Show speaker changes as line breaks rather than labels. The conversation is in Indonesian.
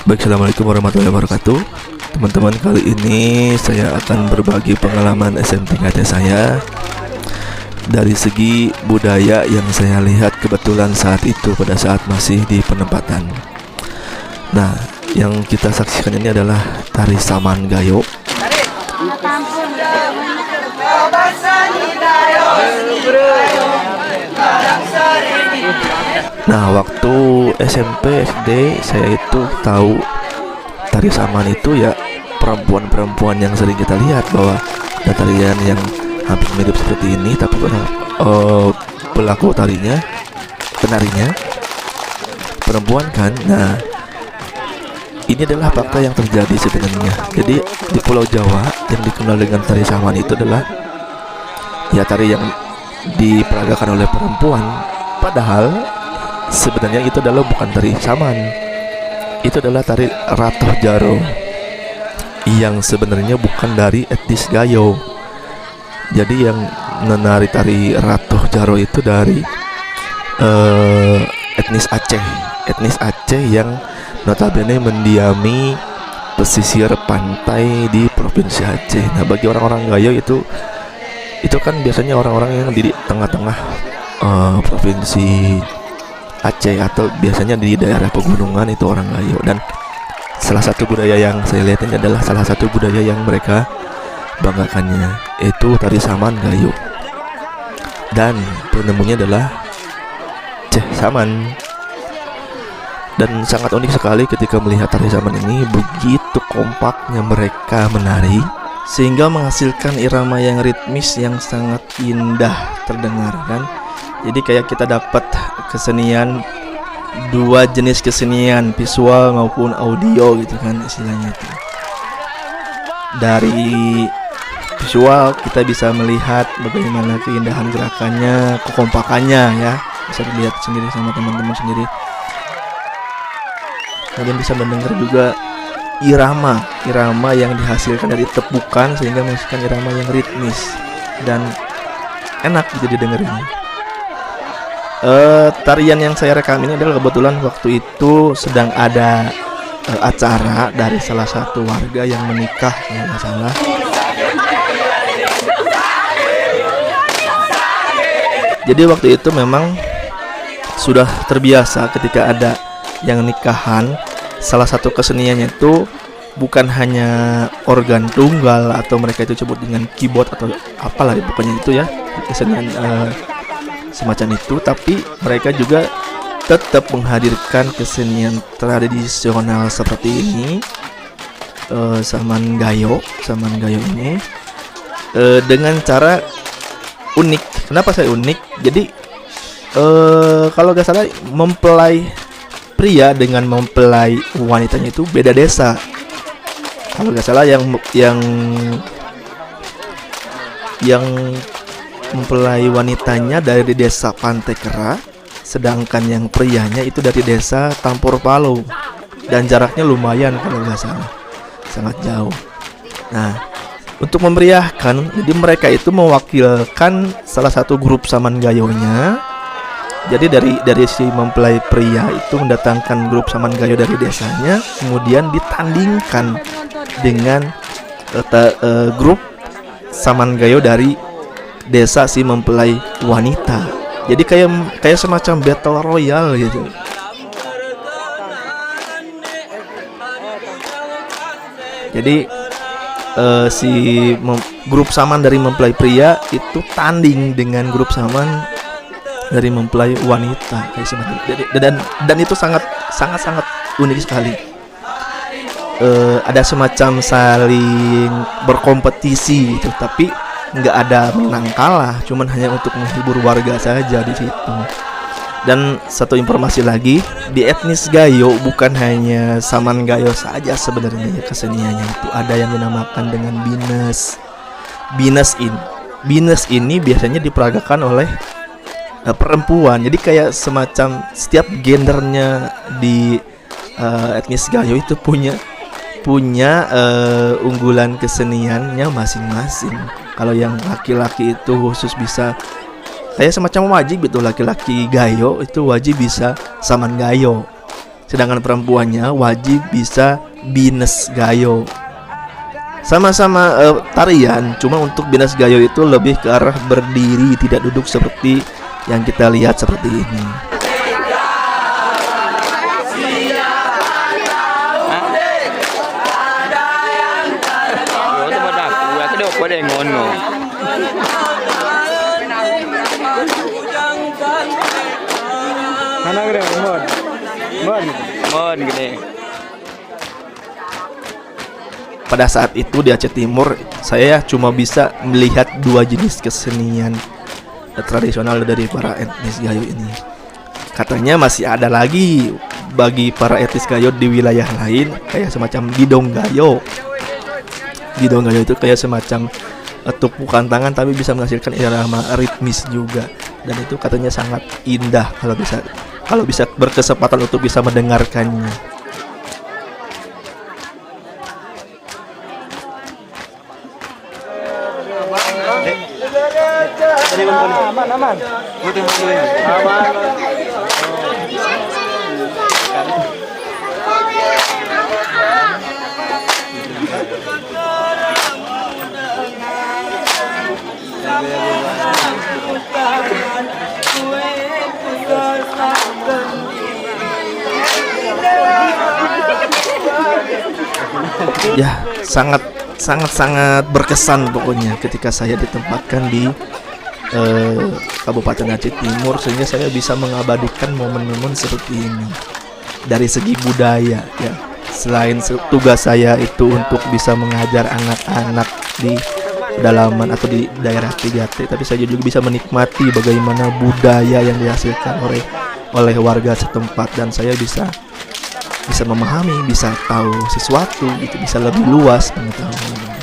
Baik, assalamualaikum warahmatullahi wabarakatuh. Teman-teman, kali ini saya akan berbagi pengalaman SMTKT saya dari segi budaya yang saya lihat kebetulan saat itu pada saat masih di penempatan. Nah, yang kita saksikan ini adalah tari Saman Gayo. Nah, waktu SMP, SD saya itu tahu tari Saman itu ya perempuan-perempuan yang sering kita lihat, bahwa ada tarian yang hampir mirip seperti ini, tapi pelaku tarinya, penarinya perempuan kan. Nah, ini adalah fakta yang terjadi sebenarnya. Jadi di Pulau Jawa yang dikenal dengan tari Saman itu adalah ya tari yang diperagakan oleh perempuan, padahal sebenarnya itu adalah bukan tari Saman, itu adalah tari Ratoh Jaro yang sebenarnya bukan dari etnis Gayo. Jadi yang menari tari Ratoh Jaro itu dari etnis Aceh yang notabene mendiami pesisir pantai di provinsi Aceh. Nah, bagi orang-orang Gayo itu kan biasanya orang-orang yang di tengah-tengah provinsi Aceh, atau biasanya di daerah pegunungan itu orang Gayo. Dan salah satu budaya yang saya lihat ini adalah salah satu budaya yang mereka banggakannya, yaitu tari Saman Gayo. Dan penemunya adalah Ceh Saman. Dan sangat unik sekali ketika melihat tari Saman ini, begitu kompaknya mereka menari sehingga menghasilkan irama yang ritmis yang sangat indah terdengar kan. Jadi kayak kita dapat kesenian, dua jenis kesenian, visual maupun audio gitu kan istilahnya itu. Dari visual kita bisa melihat bagaimana keindahan gerakannya, kekompakannya ya, bisa dilihat sendiri sama teman-teman sendiri. Kalian bisa mendengar juga irama yang dihasilkan dari tepukan sehingga menghasilkan irama yang ritmis dan enak gitu didengarnya. Tarian yang saya rekam ini adalah kebetulan waktu itu sedang ada acara dari salah satu warga yang menikah, kalau nggak salah. Jadi waktu itu memang sudah terbiasa ketika ada yang nikahan, salah satu keseniannya itu bukan hanya organ tunggal atau mereka itu sebut dengan keyboard atau apalah pokoknya itu ya, kesenian semacam itu, tapi mereka juga tetap menghadirkan kesenian tradisional seperti ini, Saman Gayo ini dengan cara unik. Kenapa saya unik? Jadi kalau gak salah mempelai pria dengan mempelai wanitanya itu beda desa. Kalau gak salah yang mempelai wanitanya dari desa Pantai Kera, sedangkan yang prianya itu dari desa Tampur Palo, dan jaraknya lumayan kalau nggak salah, sangat jauh. Nah, untuk memeriahkan, jadi mereka itu mewakilkan salah satu grup Saman Gayonya. Jadi dari si mempelai pria itu mendatangkan grup Saman Gayo dari desanya, kemudian ditandingkan dengan grup Saman Gayo dari desa si mempelai wanita. Jadi kayak semacam battle royale gitu. Jadi grup Saman dari mempelai pria itu tanding dengan grup Saman dari mempelai wanita kayak semacam. Dan itu sangat unik sekali. Ada semacam saling berkompetisi itu, tapi nggak ada menang kalah, cuman hanya untuk menghibur warga saja di situ. Dan satu informasi lagi, di etnis Gayo bukan hanya Saman Gayo saja sebenarnya keseniannya itu, ada yang dinamakan dengan Bines. Bines ini biasanya diperagakan oleh perempuan. Jadi kayak semacam setiap gendernya di etnis Gayo itu punya unggulan keseniannya masing-masing. Kalau yang laki-laki itu khusus bisa kayak semacam wajib gitu, laki-laki Gayo itu wajib bisa Saman Gayo. sedangkan perempuannya wajib bisa bines gayo. Sama-sama tarian, cuma untuk bines gayo itu lebih ke arah berdiri, tidak duduk seperti yang kita lihat seperti ini.
Mana gede, mon gede.
Pada saat itu di Aceh Timur, saya cuma bisa melihat dua jenis kesenian tradisional dari para etnis Gayo ini. Katanya masih ada lagi bagi para etnis Gayo di wilayah lain, kayak semacam Gidong Gayo. Gidong Gayo itu kayak semacam tupukan tangan tapi bisa menghasilkan irama ritmis juga, dan itu katanya sangat indah kalau bisa berkesempatan untuk bisa mendengarkannya.
Aman.
Ya, sangat berkesan pokoknya ketika saya ditempatkan di Kabupaten Aceh Timur, sehingga saya bisa mengabadikan momen-momen seperti ini. Dari segi budaya ya, selain tugas saya itu untuk bisa mengajar anak-anak di pedalaman atau di daerah 3T, tapi saya juga bisa menikmati bagaimana budaya yang dihasilkan oleh warga setempat, dan saya bisa memahami, bisa tahu sesuatu gitu, bisa lebih luas pengetahuan.